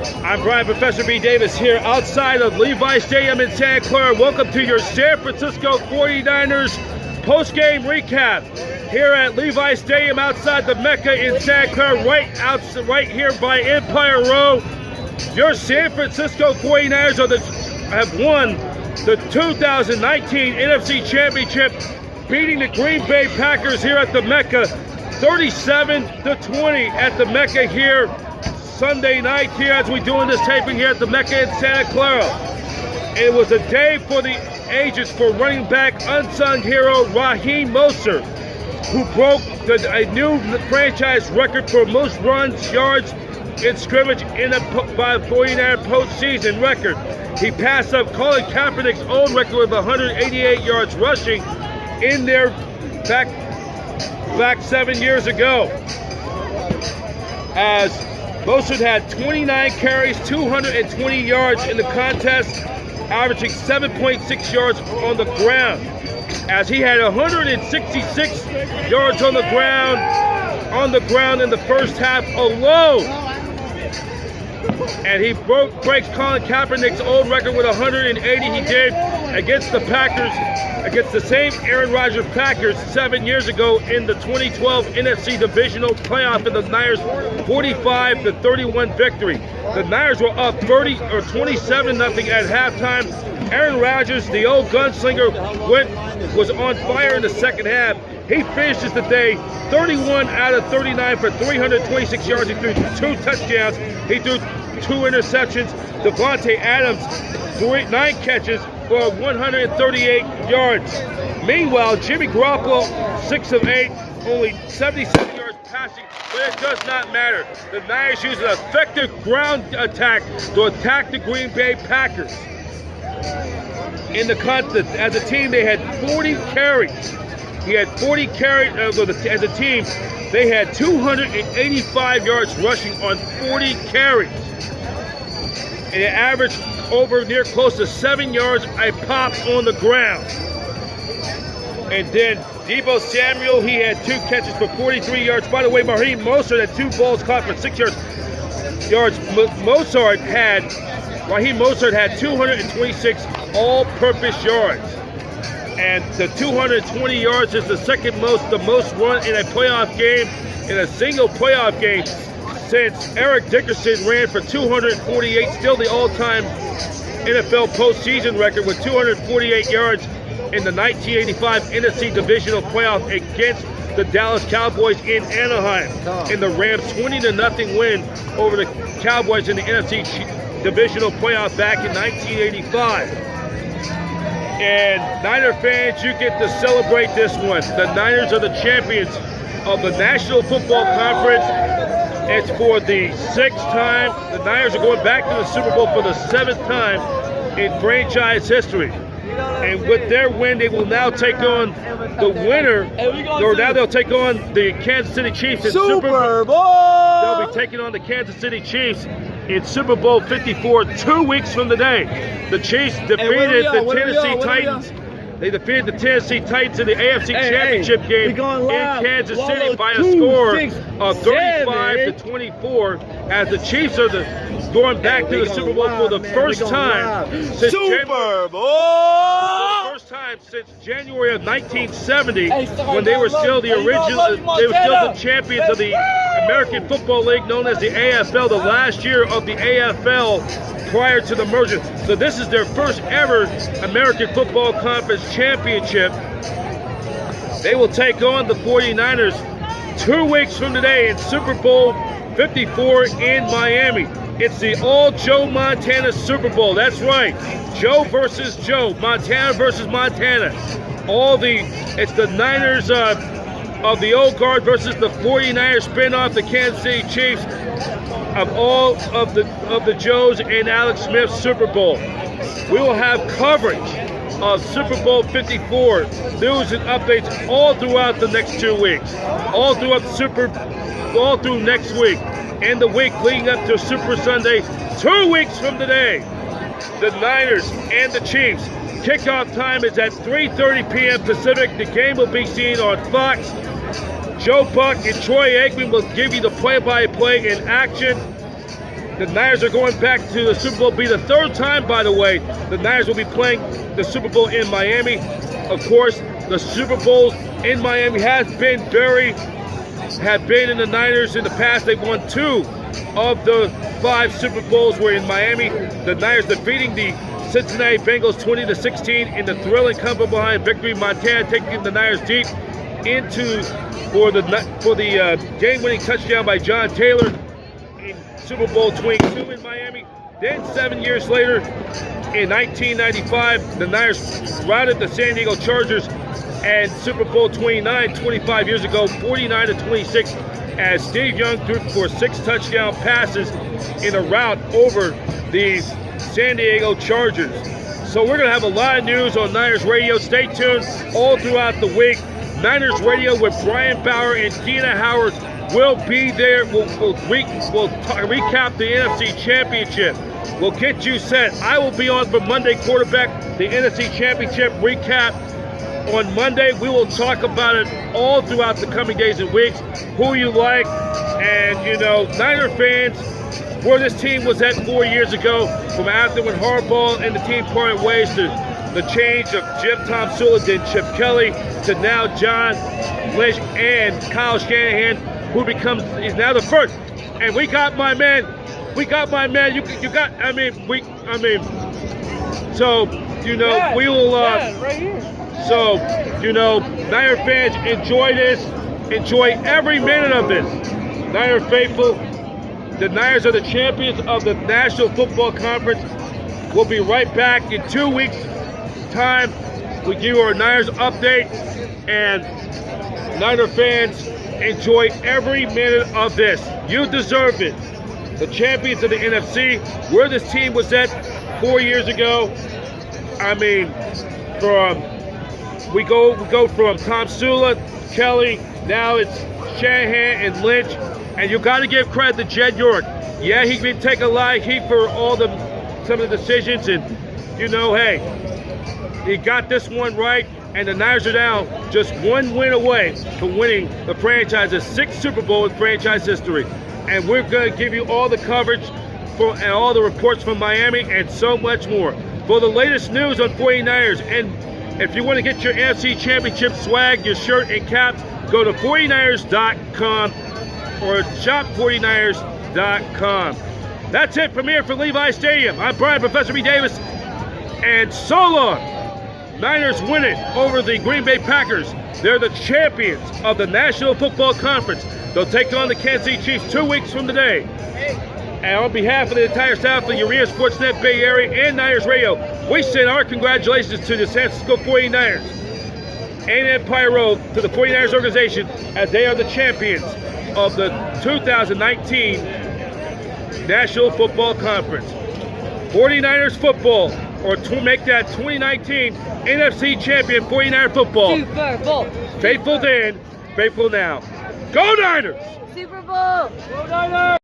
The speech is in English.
I'm Brian Professor B. Davis here outside of Levi Stadium in Santa Clara. Welcome to your San Francisco 49ers post-game recap here at Levi Stadium outside the Mecca in Santa Clara, right here by Empire Row. Your San Francisco 49ers have won the 2019 NFC Championship, beating the Green Bay Packers here at the Mecca 37-20 at the Mecca here Sunday night here as we're doing this taping here at the Mecca in Santa Clara. It was a day for the ages for running back unsung hero Raheem Mostert, who broke a new franchise record for most runs, yards in scrimmage in a 49er postseason record. He passed up Colin Kaepernick's own record with 188 yards rushing in their back 7 years ago. As Mostert had 29 carries, 220 yards in the contest, averaging 7.6 yards on the ground. As he had 166 yards on the ground in the first half alone. And he breaks Colin Kaepernick's old record with 180 he did against the Packers, against the same Aaron Rodgers Packers 7 years ago in the 2012 NFC Divisional Playoff in the Niners 45-31 victory. The Niners were up 27-0 at halftime. Aaron Rodgers, the old gunslinger, was on fire in the second half. He finishes the day 31 out of 39 for 326 yards. He threw 2 touchdowns. He threw 2 interceptions. Davante Adams, 9 catches for 138 yards. Meanwhile, Jimmy Garoppolo, 6 of 8, only 77 yards passing, but it does not matter. The Niners used an effective ground attack to attack the Green Bay Packers. In the contest, as a team, they had 40 carries. He had 40 carries as a team. They had 285 yards rushing on 40 carries. And it averaged near close to 7 yards a pop on the ground. And then Deebo Samuel, he had 2 catches for 43 yards. By the way, Raheem Mostert had 2 balls caught for 6 yards. Raheem Mostert had 226 all-purpose yards. And the 220 yards is the most run in a playoff game, in a single playoff game, since Eric Dickerson ran for 248, still the all-time NFL postseason record with 248 yards in the 1985 NFC Divisional Playoff against the Dallas Cowboys in Anaheim, in the Rams' 20-0 win over the Cowboys in the NFC Divisional Playoff back in 1985. And Niner fans, you get to celebrate this one. The Niners are the champions of the National Football Conference. It's for the 6th time. The Niners are going back to the Super Bowl for the 7th time in franchise history. And with their win, they will now take on the winner, or now they'll take on the Kansas City Chiefs in Super Bowl. They'll be taking on the Kansas City Chiefs in Super Bowl 54 2 weeks from today. The Chiefs defeated the Tennessee Titans. They defeated the Tennessee Titans in the AFC Championship game in Kansas City by a score of 35-24, as the Chiefs are going back to the Super Bowl for the first time since January of 1970, when they were still the champions of the American Football League, known as the AFL, the last year of the AFL prior to the merger. So this is their first ever American Football Conference championship. They will take on the 49ers 2 weeks from today in Super Bowl 54 in Miami. It's the all Joe Montana Super Bowl. That's right. Joe versus Joe. Montana versus Montana. It's the Niners of the old guard versus the 49ers spin-off, the Kansas City Chiefs, of all of the Joes and Alex Smith's Super Bowl. We will have coverage of Super Bowl 54, news and updates all throughout the next 2 weeks, all through next week, and the week leading up to Super Sunday 2 weeks from today. The Niners and the Chiefs. Kickoff time is at 3:30 p.m. Pacific. The game will be seen on Fox. Joe Buck and Troy Aikman will give you the play-by-play in action. The Niners are going back to the Super Bowl. Be the third time, by the way. The Niners will be playing the Super Bowl in Miami. Of course, the Super Bowls in Miami have been in the Niners in the past. They've won 2 of the 5 Super Bowls were in Miami. The Niners defeating the Cincinnati Bengals 20-16 in the thrilling come from behind victory. Montana taking the Niners deep into for the game-winning touchdown by John Taylor in Super Bowl 22 in Miami. Then 7 years later, in 1995, the Niners routed the San Diego Chargers, and Super Bowl 29, 25 years ago, 49-26, as Steve Young threw for 6 touchdown passes in a rout over the San Diego Chargers. So we're going to have a lot of news on Niners Radio. Stay tuned all throughout the week. Niners Radio with Brian Bauer and Dina Howard will be there. We'll recap the NFC Championship. We'll get you set. I will be on for Monday quarterback, the NFC Championship recap. On Monday, we will talk about it all throughout the coming days and weeks, who you like, and, you know, Niner fans, where this team was at 4 years ago, from after when Harbaugh and the team parted ways to the change of Jim Tomsula, then Chip Kelly, to now John Lynch and Kyle Shanahan, who he's now the first. And we got my man. You got, so, you know, yeah, we will, right here. So, you know, Niner fans, enjoy this. Enjoy every minute of this. Niner faithful, the Niners are the champions of the National Football Conference. We'll be right back in 2 weeks' time. We give you our Niners update. And Niner fans, enjoy every minute of this. You deserve it. The champions of the NFC, where this team was at 4 years ago. I mean, we go from Tomsula, Kelly, now it's Shanahan and Lynch, and you got to give credit to Jed York. Yeah, he did take a lot of heat for some of the decisions, and you know, hey, he got this one right, and the Niners are now just 1 win away from winning the franchise's 6th Super Bowl in franchise history. And we're going to give you all the coverage and all the reports from Miami and so much more. For the latest news on 49ers, and if you want to get your NFC Championship swag, your shirt and caps, go to 49ers.com or shop49ers.com. That's it from here from Levi Stadium. I'm Brian Professor B. Davis, and so long. Niners win it over the Green Bay Packers. They're the champions of the National Football Conference. They'll take on the Kansas City Chiefs 2 weeks from today. And on behalf of the entire staff of the Urea Sportsnet Bay Area and Niners Radio, we send our congratulations to the San Francisco 49ers and Empire Road to the 49ers organization, as they are the champions of the 2019 National Football Conference. 49ers football, or to make that 2019 NFC champion 49er football. Super Bowl. Faithful then, faithful now. Go Niners! Super Bowl. Go Niners!